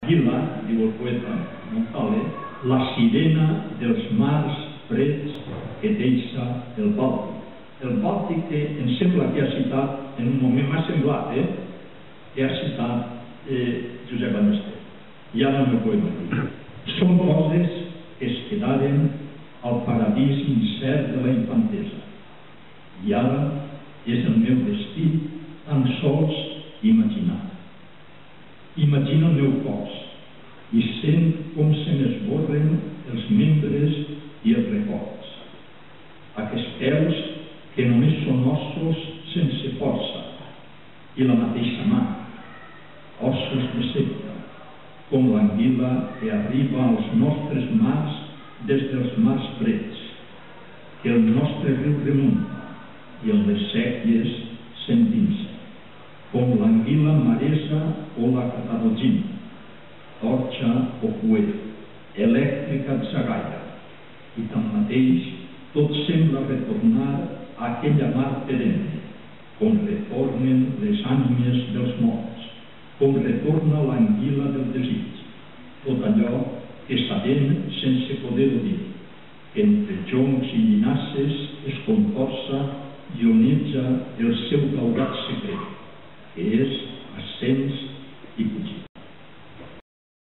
Vila, diu el poeta González, la sirena dels mars freds que deixa el Bàltic. El Bàltic que em sembla que ha citat, en un moment m'ha semblat, que ha citat Josep Ballester. I ara el meu poema diu: són coses que es quedaren al paradís incert de la infantesa. I ara és el meu destí tan sols imaginar. Imagino el meu cos i sent com se m'esborren els membres i els records. Aquests peus que només són ossos sense força i la mateixa mà, ossos de sempre, com l'anguila que arriba als nostres mars des dels mars freds, que el nostre riu remunta i en les sèquies s'endinsa, com l'anguila maresa o la catarogina, torxa o cuer, elèctrica atzagaia, i tanmateix tot sembla retornar a aquella mar perenne, com retornen les ànimes dels morts, com retorna l'anguila del desig, tot allò que sabem sense poder-ho dir, que entre joncs i llinasses es contorça i oneja el seu daurat secret, que és ascens i fugir.